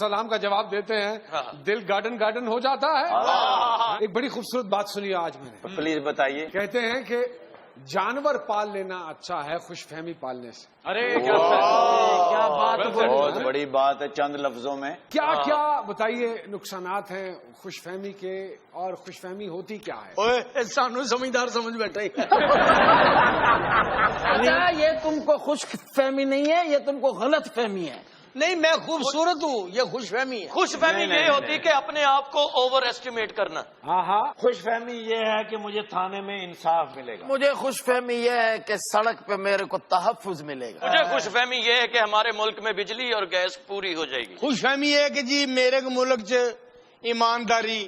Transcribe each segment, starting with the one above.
سلام کا جواب دیتے ہیں دل گارڈن گارڈن ہو جاتا ہے. ایک بڑی خوبصورت بات سنی آج میں نے. پلیز بتائیے. کہتے ہیں کہ جانور پال لینا اچھا ہے خوش فہمی پالنے سے. ارے کیا بات, بہت بڑی بات ہے. چند لفظوں میں کیا کیا بتائیے نقصانات ہیں خوش فہمی کے, اور خوش فہمی ہوتی کیا ہے؟ سانو سمجھدار سمجھ بیٹھے. یہ تم کو خوش فہمی نہیں ہے, یہ تم کو غلط فہمی ہے. نہیں, میں خوبصورت ہوں, یہ خوش فہمی ہے. خوش فہمی یہ ہوتی ہے کہ اپنے آپ کو اوور ایسٹیمیٹ کرنا. ہاں خوش فہمی یہ ہے کہ مجھے تھانے میں انصاف ملے گا. مجھے خوش فہمی یہ ہے کہ سڑک پہ میرے کو تحفظ ملے گا. مجھے خوش فہمی یہ ہے کہ ہمارے ملک میں بجلی اور گیس پوری ہو جائے گی. خوش فہمی ہے کہ جی میرے ملک چ ایمانداری,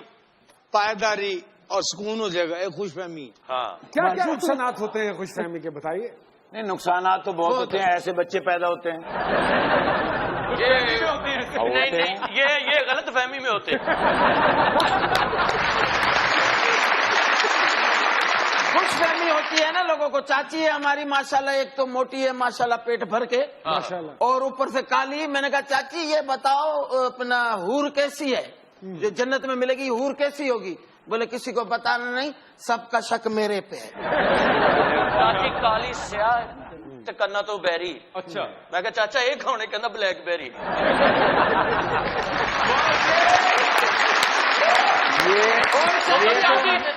پائیداری اور سکون ہو جائے گا. ایک خوش فہمی. ہاں, کیا کیا نقصانات ہوتے ہیں خوش فہمی کے بتائیے. نہیں, نقصانات تو بہت ہوتے ہیں. ایسے بچے پیدا ہوتے ہیں. نہیں, یہ غلط فہمی میں ہوتے ہیں. خوش فہمی ہوتی ہے نا لوگوں کو. چاچی ہے ہماری ماشاءاللہ, ایک تو موٹی ہے ماشاءاللہ پیٹ بھر کے, ماشاءاللہ, اور اوپر سے کالی. میں نے کہا چاچی یہ بتاؤ اپنا حور کیسی ہے, جو جنت میں ملے گی حور کیسی ہوگی؟ بولے کسی کو بتانا نہیں, سب کا شک میرے پہ ہے. چاچی کالی سیاہ کرنا تو بیری. اچھا, میں کہا چاچا ایک ہونے کہنا بلیک بیری.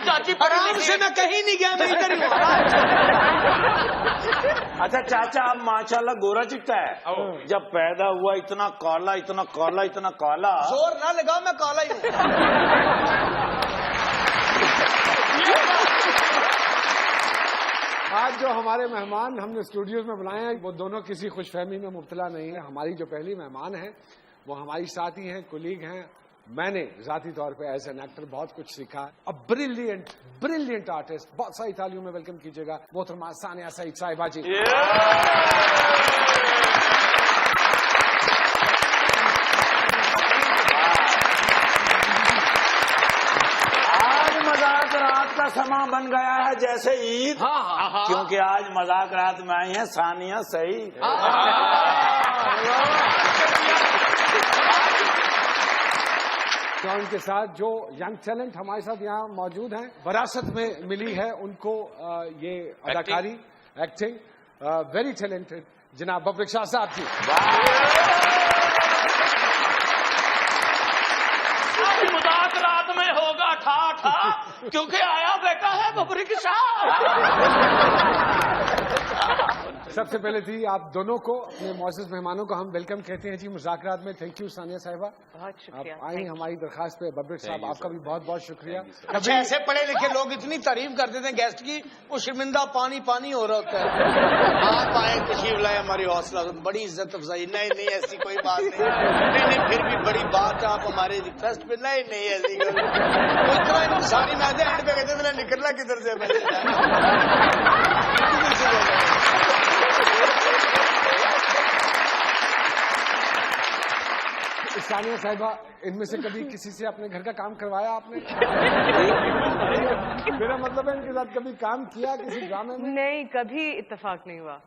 چاچی آرام سے میں کہیں نہیں گیا, میں ادھر ہی ہوں. اچھا چاچا اب ماشاءاللہ گورا چکتا ہے. جب پیدا ہوا اتنا کالا اتنا کالا اتنا کالا. زور نہ لگاؤ, میں کالا ہی ہوں. آج جو ہمارے مہمان ہم نے اسٹوڈیوز میں بلائے ہیں وہ دونوں کسی خوش فہمی میں مبتلا نہیں ہے. ہماری جو پہلی مہمان ہیں وہ ہماری ساتھی ہیں, کولیگ ہیں. میں نے ذاتی طور پہ ایز این ایکٹر بہت کچھ سیکھا. Brilliant artist. بہت ساری تالیوں میں ویلکم کیجیے گا محترمہ ثانیہ سعید صاحبہ جی. رات کا سما بن گیا ہے جیسے عید, کیونکہ آج مذاق رات میں آئی ہیں ثانیہ سعید. تو ان کے ساتھ جو ینگ ٹیلنٹ ہمارے ساتھ یہاں موجود ہیں, وراثت میں ملی ہے ان کو یہ اداکاری, ایکٹنگ, ویری ٹیلنٹڈ جناب ببرک شاہ صاحب جی. مذاق رات میں ہوگا ٹھا کیونکہ آیا بیٹا ہے ببرک شاہ. سب سے پہلے تھی آپ دونوں کو, اپنے معزز مہمانوں کو ہم ویلکم کہتے ہیں جی مذاکرات میں. تھینک یو ثانیہ صاحبہ, بہت شکریہ. آپ آئی ہماری درخواست پہ. ببرک صاحب آپ کا بھی بہت بہت شکریہ. اچھا, ایسے پڑھے لکھے لوگ اتنی تعریف کرتے تھے گیسٹ کی, وہ شرمندہ پانی ہو رہا ہوتا ہے. آپ آئے, تشریف لائے, ہماری حوصلہ بڑی عزت افزائی. نہیں ایسی کوئی بات نہیں, پھر بھی بڑی بات ہے آپ ہمارے ریکویسٹ پہ. نہیں ایسی وہ اتنا ساری میدے اینڈ پہ کہتے تھے نکلنا کدھر سے. ثانیہ صاحبہ, ان میں سے کبھی کسی سے اپنے گھر کا کام کروایا آپ نے؟ میرا مطلب ہے ان کے ساتھ کبھی کام کیا کسی ڈرامے میں؟ نہیں, کبھی اتفاق نہیں ہوا.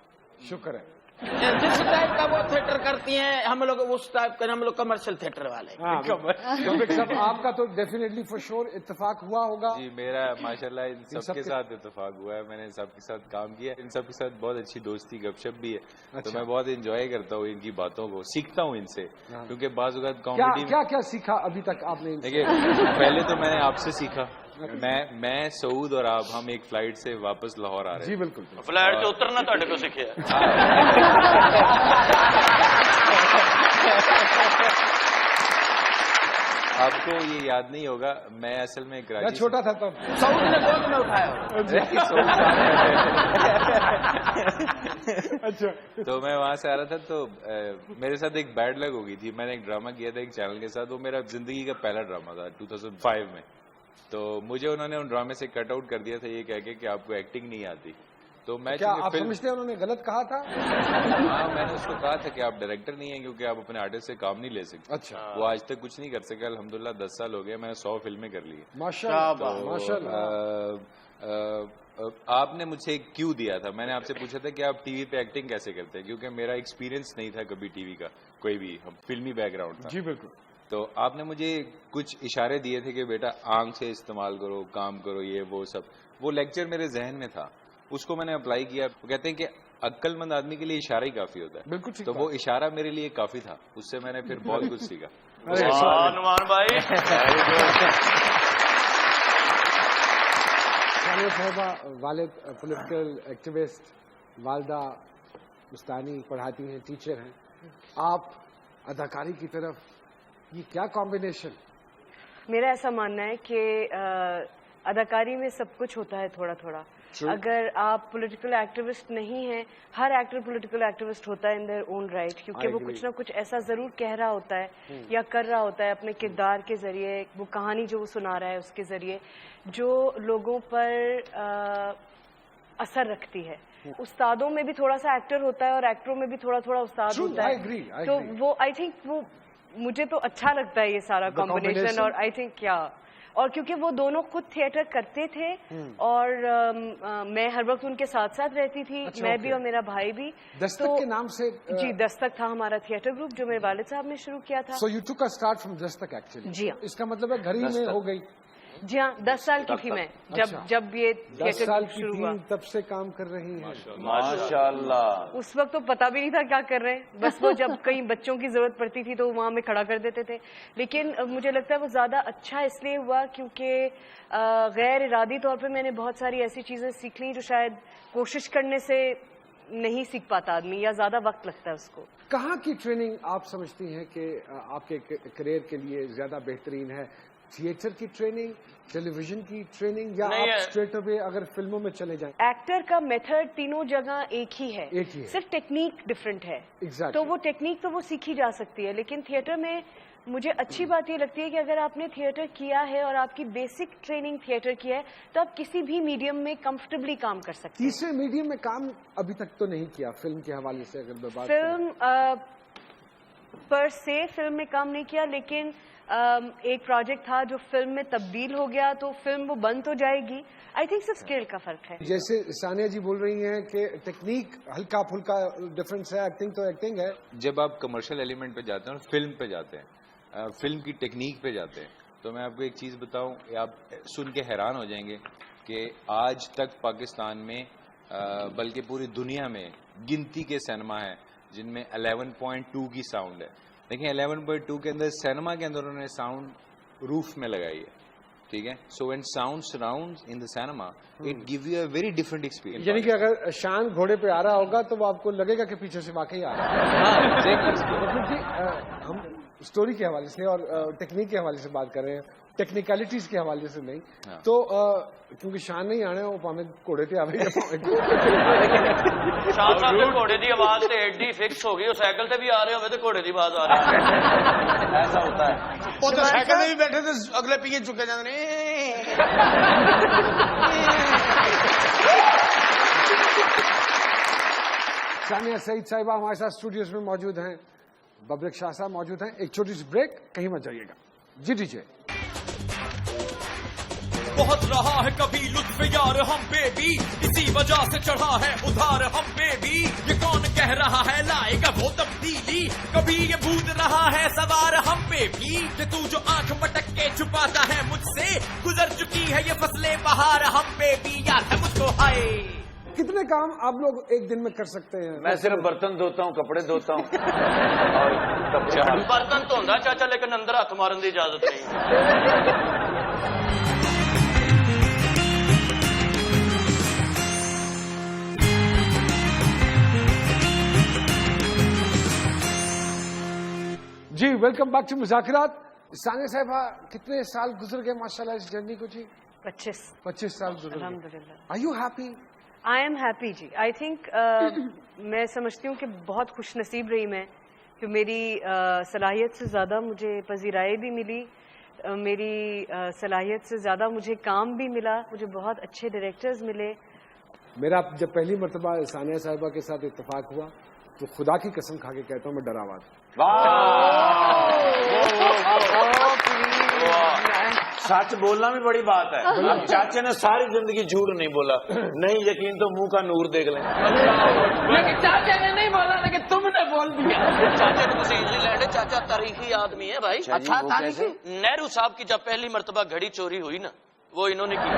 شکر ہے. جس ٹائپ کا وہ تھیٹر کرتی ہیں ہم لوگ اس ٹائپ کا, ہم لوگ کمرشل تھیٹر والے. صاحب آپ کا تو ڈیفینیٹلی فور شور اتفاق ہوا ہوگا. جی میرا ماشاءاللہ ان سب کے ساتھ اتفاق ہوا ہے. میں نے سب کے ساتھ کام کیا, ان سب کے ساتھ بہت اچھی دوستی گپ شپ بھی ہے. تو میں بہت انجوائے کرتا ہوں ان کی باتوں کو, سیکھتا ہوں ان سے, کیونکہ بعض اوقات کامیڈی کیا سیکھا ابھی تک آپ نے؟ دیکھیے پہلے تو میں نے آپ سے سیکھا. میں سعود اور آپ ہم ایک فلائٹ سے واپس لاہور آ رہے ہیں. جی بالکل. فلائٹ سے اترنا تھوڑے کو سیکھے. آپ کو یہ یاد نہیں ہوگا, میں اصل میں کراچی چھوٹا تھا تب. سعود نے گود میں اٹھایا. اچھا, تو میں وہاں سے آ رہا تھا تو میرے ساتھ ایک بیڈ لگ ہو گئی تھی. میں نے ایک ڈرامہ کیا تھا ایک چینل کے ساتھ, وہ میرا زندگی کا پہلا ڈرامہ تھا 2005 میں. تو مجھے انہوں نے ان ڈرامے سے کٹ آؤٹ کر دیا تھا یہ کہہ کے کہ آپ کو ایکٹنگ نہیں آتی. تو میں کیا آپ سمجھتے ہیں انہوں نے غلط کہا تھا؟ ہاں, میں نے اس کو کہا تھا کہ آپ ڈائریکٹر نہیں ہیں کیونکہ آپ اپنے آرٹسٹ سے کام نہیں لے سکتے. اچھا, وہ آج تک کچھ نہیں کر سکے. الحمدللہ 10 سال ہو گئے, میں نے 100 فلمیں کر لی. ماشاءاللہ. آپ نے مجھ سے ایک کیو دیا تھا, میں نے آپ سے پوچھا تھا کہ آپ ٹی وی پہ ایکٹنگ کیسے کرتے ہیں, کیونکہ میرا ایکسپیرینس نہیں تھا کبھی ٹی وی کا, کوئی بھی فلمی بیک گراؤنڈ تھا. جی بالکل. تو آپ نے مجھے کچھ اشارے دیے تھے کہ بیٹا آنکھ سے استعمال کرو, کام کرو, یہ وہ سب. وہ لیکچر میرے ذہن میں تھا, اس کو میں نے اپلائی کیا. وہ کہتے ہیں کہ عقل مند آدمی کے لیے اشارہ ہی کافی ہوتا ہے. بالکل ٹھیک. تو وہ اشارہ میرے لیے کافی تھا, اس سے میں نے پھر بہت کچھ سیکھا. نعمان بھائی ثانیہ صاحبہ والد پولیٹیکل ایکٹیوسٹ, والدہ مستانی پڑھاتی ہیں, ٹیچر ہیں, آپ اداکاری کی طرف, یہ کیا کمبینیشن؟ میرا ایسا ماننا ہے کہ اداکاری میں سب کچھ ہوتا ہے تھوڑا تھوڑا. اگر آپ پولیٹیکل ایکٹیوسٹ نہیں ہیں, ہر ایکٹر پولیٹیکل ایکٹیوسٹ ہوتا ہے ان دیئر اون رائٹ, کیونکہ وہ کچھ نہ کچھ ایسا ضرور کہہ رہا ہوتا ہے یا کر رہا ہوتا ہے اپنے کردار کے ذریعے, وہ کہانی جو وہ سنا رہا ہے اس کے ذریعے, جو لوگوں پر اثر رکھتی ہے. استادوں میں بھی تھوڑا سا ایکٹر ہوتا ہے اور ایکٹروں میں بھی تھوڑا تھوڑا استاد ہوتا ہے. تو وہ آئی تھنک وہ مجھے تو اچھا لگتا ہے یہ سارا کمبینیشن. اور آئی تھنک کیا, اور کیونکہ وہ دونوں خود تھیٹر کرتے تھے اور میں ہر وقت ان کے ساتھ ساتھ رہتی تھی, میں بھی اور میرا بھائی بھی. دستک کے نام سے؟ جی دستک تھا ہمارا تھیٹر گروپ جو میرے والد صاحب نے شروع کیا تھا. سو یو ٹوک اے اسٹارٹ فرام دستک ایکچولی. جی ہاں. اس کا مطلب ہے گھر ہی میں ہو گئی. جی ہاں 10 سال کی تھی میں جب یہ 10 تھیٹر سال گروپ کی شروع ہوا. تب سے کام کر رہی ہیں. ماشاءاللہ. اس وقت تو پتا بھی نہیں تھا کیا کر رہے ہیں, بس وہ جب کئی بچوں کی ضرورت پڑتی تھی تو وہاں میں کھڑا کر دیتے تھے. لیکن مجھے لگتا ہے وہ زیادہ اچھا اس لیے ہوا کیونکہ غیر ارادی طور پہ میں نے بہت ساری ایسی چیزیں سیکھ لی جو شاید کوشش کرنے سے نہیں سیکھ پاتا آدمی, یا زیادہ وقت لگتا ہے اس کو. کہاں کی ٹریننگ آپ سمجھتی ہیں کہ آپ کے کریئر کے لیے زیادہ بہترین ہے؟ تھیٹر کی ٹریننگ, ٹیلی ویژن کی ٹریننگ, یا آپ اسٹریٹ اوے اگر فلموں میں چلے جائیں؟ ایکٹر کا میتھڈ تینوں جگہ ایک ہی ہے, صرف ٹیکنیک ڈفرینٹ ہے. تو وہ ٹیکنیک تو وہ سیکھی جا سکتی ہے, لیکن تھیٹر میں مجھے اچھی بات یہ لگتی ہے کہ اگر آپ نے تھیٹر کیا ہے اور آپ کی بیسک ٹریننگ تھیٹر کی ہے تو آپ کسی بھی میڈیم میں کمفرٹیبلی کام کر سکتے ہیں. تیسرے میڈیم میں کام ابھی تک تو نہیں کیا فلم کے حوالے سے اگر میں بات فلم پر سے فلم میں کام نہیں کیا, لیکن ایک پروجیکٹ تھا جو فلم میں تبدیل ہو گیا, تو فلم وہ بند تو جائے گی. آئی تھنک صرف اسکیل کا فرق ہے. جیسے ثانیہ جی بول رہی ہیں کہ ٹیکنیک ہلکا پھلکا ڈفرینس ہے, ایکٹنگ تو ایکٹنگ ہے. جب آپ کمرشل ایلیمنٹ پہ جاتے ہیں اور فلم پہ جاتے ہیں, فلم کی ٹیکنیک پہ جاتے ہیں, تو میں آپ کو ایک چیز بتاؤں, آپ سن کے حیران ہو جائیں گے کہ آج تک پاکستان میں بلکہ پوری دنیا میں گنتی کے سینما ہیں جن میں 11.2 کی ساؤنڈ ہے. دیکھیں 11.2 کے اندر سینما کے اندر انہوں نے ساؤنڈ روف میں لگائی ہے, ٹھیک ہے. So when sound surround in the cinema it give you a very different experience. یعنی کہ اگر شان گھوڑے پہ آ رہا ہوگا تو وہ آپ کو لگے گا کہ پیچھے سے واقعی آ رہا ہے. ہم اسٹوری کے حوالے سے اور ٹیکنیک کے حوالے سے بات کر رہے ہیں, ٹیکنیکلٹیز کے حوالے سے نہیں. تو کیونکہ شان نہیں آنے وہ پاویں گھوڑے تے آوے شان صاحب کے گھوڑے دی آواز سے ایڈی فکس ہو گئی, وہ سائیکل تے بھی آ رہے ہوئے تو گھوڑے دی آواز آ رہی ہے. ایسا ہوتا ہے. وہ تو سائیکل میں بھی بیٹھے تھے, اگلے پیچھے چکے جاتے ہیں. ثانیہ سعید صاحبہ ہمارے ساتھ اسٹوڈیوز میں موجود ہیں, ببرک شاہ صاحب موجود ہیں. ایک چھوٹی سی بریک, کہیں مت جائیے گا. جی ڈی جے. بہت رہا ہے کبھی لطف یار ہم پہ بھی, اسی وجہ سے چڑھا ہے ادھار ہم پہ بھی. یہ کون کہہ رہا ہے لائے گا وہ تبدیلی, کبھی یہ بھول رہا ہے سوار ہم پہ بھی. کہ تو جو آنکھ مٹک کے چھپاتا ہے مجھ سے, گزر چکی ہے یہ فصلیں بہار ہم پہ بھی. یاد ہے مجھ کو ہائے. کتنے کام آپ لوگ ایک دن میں کر سکتے ہیں؟ میں صرف برتن دھوتا ہوں, کپڑے دھوتا ہوں. برتن تو ہوندا چاچا, لیکن اندر ہاتھ مارن دی اجازت نہیں. جی ویلکم بیک ٹو مذاکرات. ثانیہ صاحبہ کتنے سال گزر گئے ماشاء اللہ اس جرنی کو؟ جی 25 سال گزر گئے. الحمدللہ. Are you happy? I am happy جی. آئی تھنک میں سمجھتی ہوں کہ بہت خوش نصیب رہی میں, کہ میری صلاحیت سے زیادہ مجھے پذیرائی بھی ملی, میری صلاحیت سے زیادہ مجھے کام بھی ملا, مجھے بہت اچھے ڈائریکٹرز ملے. میرا جب پہلی مرتبہ ثانیہ صاحبہ کے ساتھ اتفاق ہوا تو خدا کی قسم کھا کے کہتا ہوں میں ڈرا ہوا تھا. سچ بولنا بھی بڑی بات ہے. اب چاچے نے ساری زندگی جھوٹ نہیں بولا. نہیں یقین تو منہ کا نور دیکھ لیں. لیکن چاچا نے نہیں بولا, لیکن تم نے بول دیا. چاچا کو نیوزی لینڈ ہے, چاچا تاریخی آدمی ہے بھائی. اچھا تاریخی. نہرو صاحب کی جب پہلی مرتبہ گھڑی چوری ہوئی نا, وہ انہوں نے کی.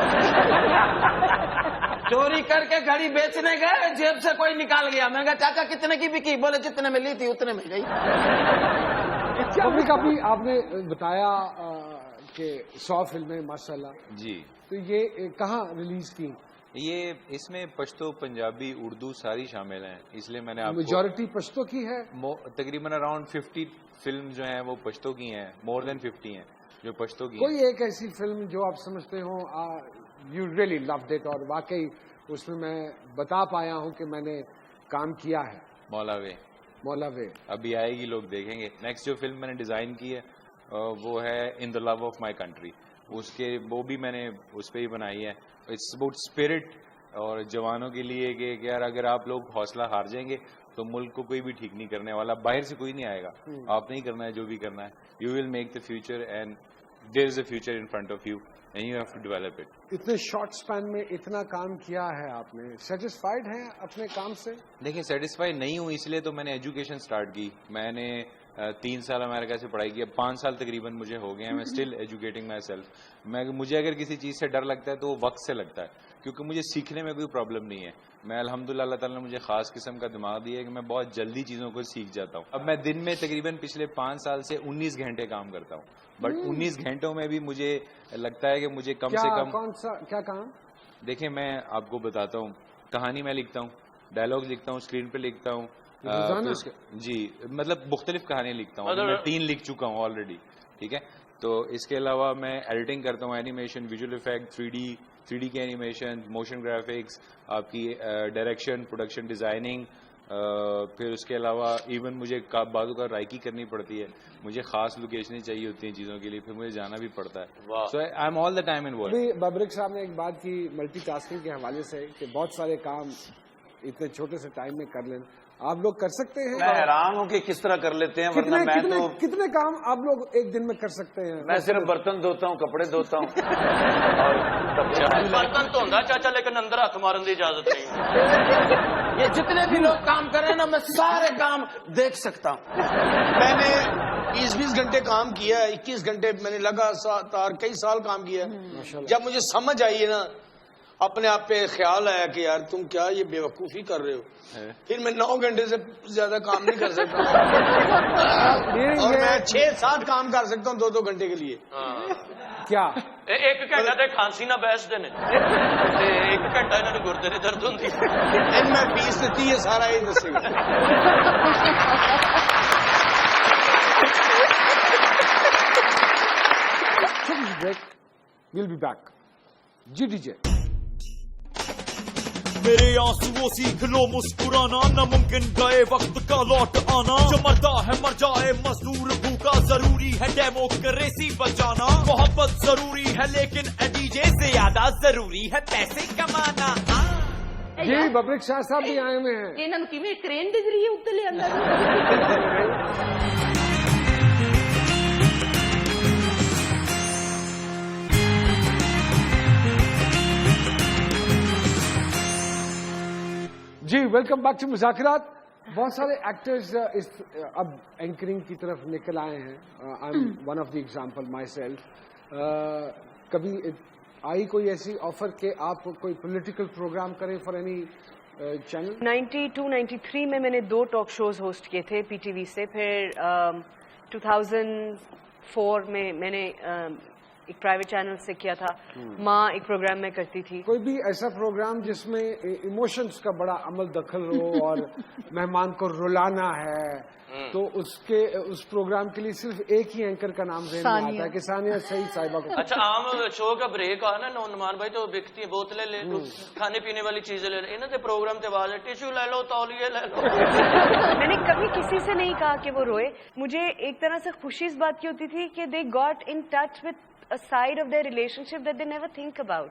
چوری کر کے گھڑی بیچنے گئے, جیب سے کوئی نکال گیا. میں کہا چاچا کتنے کی بکی؟ بولے جتنے میں لی تھی اتنے میں گئی. کبھی آپ نے بتایا کہ 100 فلمیں ماشاءاللہ, جی. تو یہ کہاں ریلیز کی؟ یہ اس میں پشتو, پنجابی, اردو ساری شامل ہیں, اس لیے میں نے آپ کو میجورٹی پشتو کی ہے. تقریباً اراؤنڈ 50 فلم جو ہیں وہ پشتو کی ہیں, مور دین 50 ہیں جو پشتو کی کوئی ہیں. ایک ایسی فلم جو آپ سمجھتے ہوں یو ریئلی لوڈ اٹ, اور واقعی اس میں بتا پایا ہوں کہ میں نے کام کیا ہے؟ مولا وے ابھی آئے گی, لوگ دیکھیں گے. نیکسٹ جو فلم میں نے ڈیزائن کی ہے وہ ہے ان دا لو آف مائی کنٹری. وہ بھی میں نے اس پہ ہی بنائی ہے. اٹس اباؤٹ اسپرٹ اور جوانوں کے لیے کہ یار اگر آپ لوگ حوصلہ ہار جائیں گے تو ملک کو کوئی بھی ٹھیک نہیں کرنے والا, باہر سے کوئی نہیں آئے گا. آپ نے ہی کرنا ہے جو بھی کرنا ہے. You will make the future and there is a future in front of you and you have to develop it. اتنے شارٹ سپین میں اتنا کام کیا ہے آپ نے, سیٹسفائیڈ ہیں اپنے کام سے؟ دیکھیں سیٹسفائی نہیں ہوں, اس لیے تو میں نے ایجوکیشن سٹارٹ کی. میں نے 3 سال امریکہ سے پڑھائی کی, اب 5 سال تقریباً مجھے ہو گئے ہیں. میں اسٹل ایجوکیٹنگ مائی سیلف. مجھے اگر کسی چیز سے ڈر لگتا ہے تو وہ وقت سے لگتا ہے, کیونکہ مجھے سیکھنے میں کوئی پرابلم نہیں ہے. میں الحمدللہ اللہ تعالیٰ نے مجھے خاص قسم کا دماغ دیا ہے کہ میں بہت جلدی چیزوں کو سیکھ جاتا ہوں. اب میں دن میں تقریباً پچھلے 5 سال سے 19 گھنٹے کام کرتا ہوں, بٹ 19 گھنٹوں میں بھی مجھے لگتا ہے کہ مجھے کم سے کم کیا کام؟ دیکھیں میں آپ کو بتاتا ہوں. کہانی میں لکھتا ہوں, ڈائلاگ لکھتا ہوں, اسکرین پہ لکھتا ہوں. جی مطلب مختلف کہانیاں لکھتا ہوں. میں 3 لکھ چکا ہوں آلریڈی. ٹھیک ہے, تو اس کے علاوہ میں ایڈیٹنگ کرتا ہوں, اینیمیشن, ویژول افیکٹ, 3D کی اینیمیشن, موشن گرافکس, آپ کی ڈائریکشن, پروڈکشن ڈیزائننگ. پھر اس کے علاوہ ایون مجھے بعض اوقات رائکی کرنی پڑتی ہے. مجھے خاص لوکیشنیں چاہیے ہوتی ہیں چیزوں کے لیے, پھر مجھے جانا بھی پڑتا ہے. So I am all the time involved. Babrak صاحب نے ایک بات کی ملٹی ٹاسکنگ کے حوالے سے کہ بہت سارے کام اتنے چھوٹے سے ٹائم میں کر لیں. آپ لوگ کر سکتے ہیں؟ میں حیران ہوں کہ کس طرح کر لیتے ہیں, ورنہ میں تو کتنے کام آپ لوگ ایک دن میں کر سکتے ہیں؟ میں صرف برتن دھوتا ہوں, کپڑے دھوتا ہوں. برتن تو ہوتا چاچا, لیکن اندر ہاتھ مارن کی اجازت نہیں. یہ جتنے بھی لوگ کام کر رہے ہیں نا, میں سارے کام دیکھ سکتا ہوں. میں نے 20 گھنٹے کام کیا ہے, 21 گھنٹے میں نے لگاتار کئی سال کام کیا ہے. جب مجھے سمجھ آئی ہے نا, اپنے آپ پہ خیال آیا کہ یار تم کیا یہ بے وقوفی کر رہے ہو, پھر میں 9 گھنٹے سے زیادہ کام نہیں کر سکتا, اور میں 6-7 کام کر سکتا ہوں 2-2 گھنٹے کے لیے. کیا 1 گھنٹہ تے کھانسی نہ بیس دینے, 1 گھنٹہ انہوں نے گردے نے درد ہوتی. ان میں فیس دیتی ہے سارا یہ دسے گا. break. We'll be back. جی ڈی جے. میرے آنسوؤں سیکھ لو مسکرانا, ناممکن گئے وقت کا لوٹ آنا. جو مرتا ہے مر جائے, مزدور بھوکا ضروری ہے ڈیموکریسی بچانا. محبت ضروری ہے لیکن ڈی جے سے زیادہ ضروری ہے پیسے کمانا. جی ببرک شاہ صاحب بھی آئے ہوئے ہیں. انہوں نے کیویں کرین ڈگری ہے اتلے اندر. جی ویلکم بیک ٹو مذاکرات. بہت سارے ایکٹرز اب اینکرنگ کی طرف نکل آئے ہیں. I am one of the example my self. کبھی آئی کوئی ایسی آفر کہ آپ کوئی پولیٹیکل پروگرام کریں فار اینی چینل؟ 92-93 میں نے 2 ٹاک شوز ہوسٹ کیے تھے پی ٹی وی سے. پھر 2004 میں نے ایک پرائیویٹ چینل سے کیا تھا. ماں ایک پروگرام میں کرتی تھی. کوئی بھی ایسا پروگرام جس میں ایموشنز کا بڑا عمل دخل ہو اور مہمان کو رلانا ہے, تو اس پروگرام کے لیے صرف ایک ہی اینکر کا نام ذہن میں آتا ہے کہ ثانیہ سعید صاحبہ کو. اچھا عام شو کا بریک آ نا نعمان بھائی, تو بکتی ہیں بوتلیں لے لو, کھانے پینے والی چیزیں لے لو. انہوں نے پروگرام سے آواز ہے ٹیشو لے لو, تولیے لے لو. میں نے کبھی کسی سے نہیں کہا کہ وہ روئے. مجھے ایک طرح سے خوشی اس بات کی ہوتی تھی کہ they got in touch with a side of their relationship that they never think about.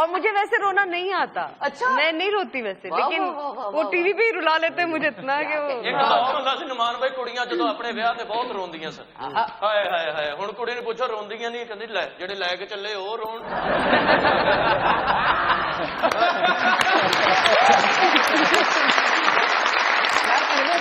اور مجھے ویسے رونا نہیں آتا. اچھا. میں نہیں روتی ویسے, لیکن وہ ٹی وی پہ ہی رلا لیتے ہیں مجھے اتنا کہ وہ. ایک اور ਹੁੰਦਾ ਸੀ ਨੁਮਾਨ ਭਾਈ, ਕੁੜੀਆਂ ਜਦੋਂ ਆਪਣੇ ਵਿਆਹ ਤੇ ਬਹੁਤ ਰੋਂਦੀਆਂ ਸਨ. ਹਾਏ ਹਾਏ ਹਾਏ, ਹੁਣ ਕੁੜੀ ਨੂੰ ਪੁੱਛੋ ਰੋਂਦੀਆਂ ਨਹੀਂ, ਕਹਿੰਦੀ ਲੈ ਜਿਹੜੇ ਲੈ ਕੇ ਚੱਲੇ ਉਹ ਰੋਣ.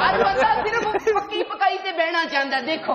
ਹਰ ਬੰਦਾ ਸਿਰਫ ਪੱਕੀ ਪਕਾਈ ਤੇ ਬਹਿਣਾ ਚਾਹੁੰਦਾ. ਦੇਖੋ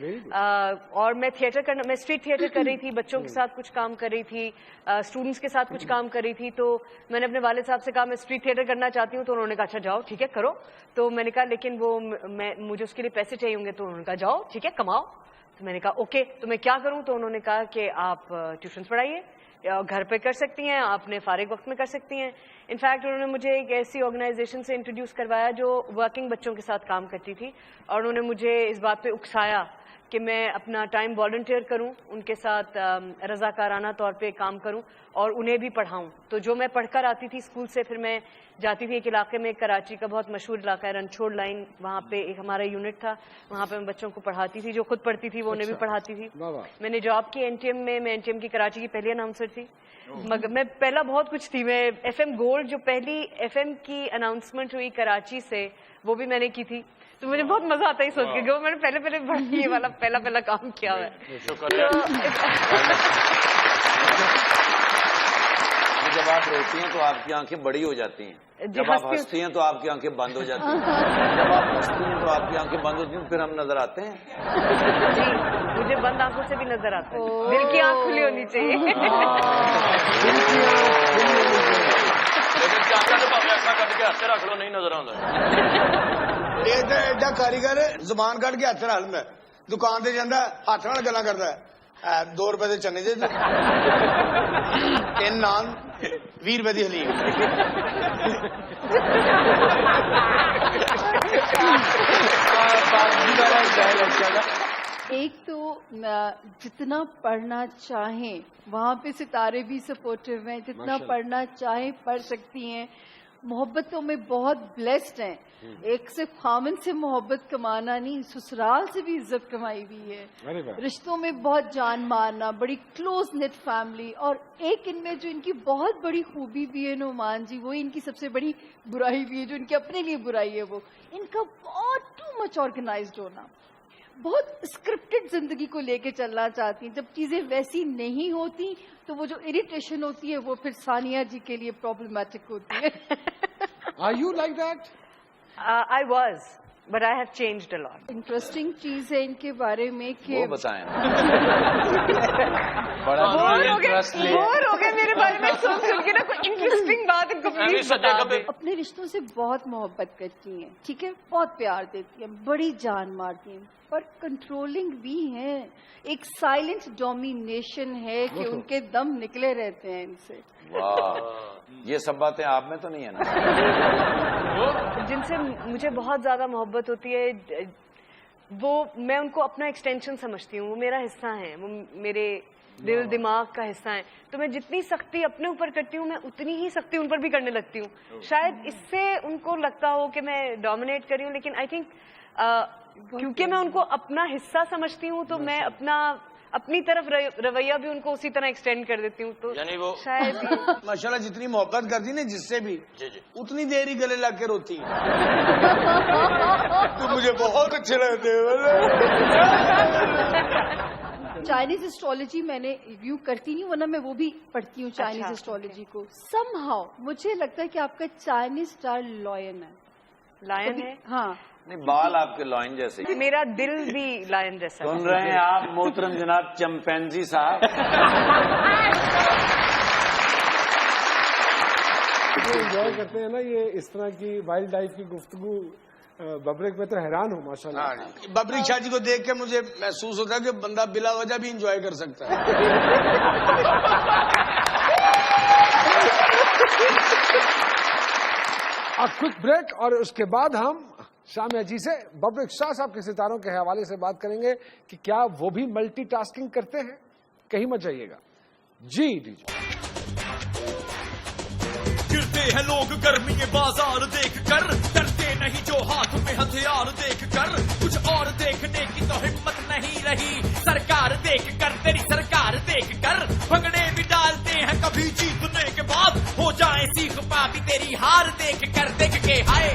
اور میں اسٹریٹ تھیٹر کر رہی تھی, بچوں کے ساتھ کچھ کام کر رہی تھی, اسٹوڈنٹس کے ساتھ کچھ کام کر رہی تھی. تو میں نے اپنے والد صاحب سے کہا میں اسٹریٹ تھیٹر کرنا چاہتی ہوں. تو انہوں نے کہا اچھا جاؤ ٹھیک ہے کرو. تو میں نے کہا لیکن وہ مجھے اس کے لیے پیسے چاہیے ہوں گے. تو انہوں نے کہا جاؤ ٹھیک ہے کماؤ. تو میں نے کہا اوکے تو میں کیا کروں. تو انہوں نے کہا کہ آپ ٹیوشنس پڑھائیے, گھر پہ کر سکتی ہیں, آپ نے فارغ وقت میں کر سکتی ہیں. انفیکٹ انہوں نے مجھے ایک ایسی آرگنائزیشن سے انٹروڈیوس کروایا جو ورکنگ بچوں کے ساتھ کام کرتی تھی, اور انہوں نے مجھے اس بات پہ اکسایا کہ میں اپنا ٹائم والنٹیئر کروں, ان کے ساتھ رضاکارانہ طور پہ کام کروں اور انہیں بھی پڑھاؤں. تو جو میں پڑھ کر آتی تھی اسکول سے, پھر میں جاتی تھی ایک علاقے میں, کراچی کا بہت مشہور علاقہ ہے رنچھوڑ لائن, وہاں پہ ایک ہمارا یونٹ تھا, وہاں پہ میں بچوں کو پڑھاتی تھی, جو خود پڑھتی تھی وہ انہیں بھی پڑھاتی تھی. میں نے جاب کی NTM میں, میں NTM کی کراچی کی پہلی اناؤنسر تھی. مگر میں پہلا بہت کچھ تھی, میں FM گولڈ جو پہلی FM کی اناؤنسمنٹ ہوئی کراچی سے وہ بھی میں نے کی تھی. تو مجھے بہت مزہ آتا ہے سوچ کے کہ میں نے پہلے یہ والا پہلا کام کیا ہوا ہے. جب آپ روتی ہیں تو آپ کی آنکھیں بڑی ہو جاتی ہیں, جب آپ ہنستی ہیں تو آپ کی آنکھیں بند ہو جاتی ہیں, جب آپ ہنستی ہیں تو آپ کی آنکھیں بند ہوتی ہیں, پھر ہم نظر آتے ہیں. جی مجھے بند آنکھوں سے بھی نظر آتا ہے, دل کی آنکھ کھلی ہونی چاہیے. ہاتھ رکھ لو نہیں نظر آتا. ایڈا کاریگر زبان کٹ کے ہاتھ رکھ میں دکان سے جانا ہاتھ نال گلا کرتا ہے. 2 روپے کے چنے دے 3 نان 20 روپے کی حلیم. ایک تو جتنا پڑھنا چاہیں وہاں پہ ستارے بھی سپورٹیو ہیں, جتنا پڑھنا چاہیں پڑھ سکتی ہیں. محبتوں میں بہت بلیسڈ ہیں. ایک صرف خامن سے محبت کمانا نہیں, سسرال سے بھی عزت کمائی ہوئی ہے. رشتوں میں بہت جان مارنا, بڑی کلوز نیٹ فیملی. اور ایک ان میں جو ان کی بہت بڑی خوبی بھی ہے نعمان جی, وہی ان کی سب سے بڑی برائی بھی ہے, جو ان کے اپنے لیے برائی ہے, وہ ان کا بہت ٹو مچ آرگنائزڈ ہونا. بہت اسکرپٹڈ زندگی کو لے کے چلنا چاہتی ہیں. جب چیزیں ویسی نہیں ہوتی تو وہ جو اریٹیشن ہوتی ہے وہ پھر ثانیہ جی کے لیے پرابلمٹک ہوتی ہے. Are you like that? I was, but I have changed a lot. Interesting چیز ہے ان کے بارے میں کہ وہ بتائیں. بور ہو گئے میرے بارے میں سن کے نا, کوئی انٹرسٹنگ بات ان کو پلیز بتا دیں. اپنے رشتوں سے بہت محبت کرتی ہیں, ٹھیک ہے, بہت پیار دیتی ہیں, بڑی جان مارتی ہیں, پر کنٹرولنگ بھی ہیں. ایک سائلنٹ ڈومینیشن ہے کہ ان کے دم نکلے رہتے ہیں ان سے. یہ سب باتیں آپ میں تو نہیں ہے نا. جن سے مجھے بہت زیادہ محبت ہوتی ہے وہ میں ان کو اپنا ایکسٹینشن سمجھتی ہوں, وہ میرا حصہ ہیں, وہ میرے دل دماغ کا حصہ ہیں. تو میں جتنی سختی اپنے اوپر کرتی ہوں میں اتنی ہی سختی ان پر بھی کرنے لگتی ہوں. شاید اس سے ان کو لگتا ہو کہ میں ڈومینیٹ کر رہی ہوں, لیکن آئی تھنک کیونکہ میں ان کو اپنا حصہ سمجھتی ہوں تو میں اپنی طرف رویہ بھی ان کو اسی طرح ایکسٹینڈ کر دیتی ہوں. تو یعنی وہ شاید ماشاءاللہ جتنی محبت کرتی نا جس سے بھی اتنی دیر ہی گلے لگ کے روتی. تو مجھے بہت اچھے لگتے ہیں. چائنیز اسٹرالوجی میں نے ریویو کرتی نہیں, ورنہ میں وہ بھی پڑھتی ہوں چائنیز اسٹرالوجی کو. سم ہاؤ مجھے لگتا ہے کہ آپ کا چائنیز اسٹار لائن ہے. لائن ہے؟ ہاں نہیں, بال آپ کے لائن جیسے. میرا دل بھی لائن جیسا. سن رہے ہیں آپ محترم جناب چمپینزی صاحب. انجوائے کرتے ہیں نا یہ اس طرح کی وائلڈ لائف کی گفتگو. ببرک میں تو حیران ہوں ماشاءاللہ. ببرک شاہ جی کو دیکھ کے مجھے محسوس ہوتا ہے کہ بندہ بلا وجہ بھی انجوائے کر سکتا ہے. کوئک بریک, اور اس کے بعد ہم شامیہ جی سے ببرک شاہ صاحب کے ستاروں کے حوالے سے بات کریں گے کہ کیا وہ بھی ملٹی ٹاسکنگ کرتے ہیں. کہیں مت جائیے گا. جی گرتے ہیں لوگ گرمی بازار دیکھ کر, ڈرتے نہیں جو ہاتھ میں ہتھیار دیکھ کر, کچھ اور دیکھنے کی تو ہمت نہیں رہی. سرکار دیکھ کر, تیری سرکار دیکھ کر, بھنگڑے بھی ڈالتے ہیں کبھی جیتنے کے بعد, ہو جائے سیخ پا بھی تیری ہار دیکھ کر. دیکھ کے ہائے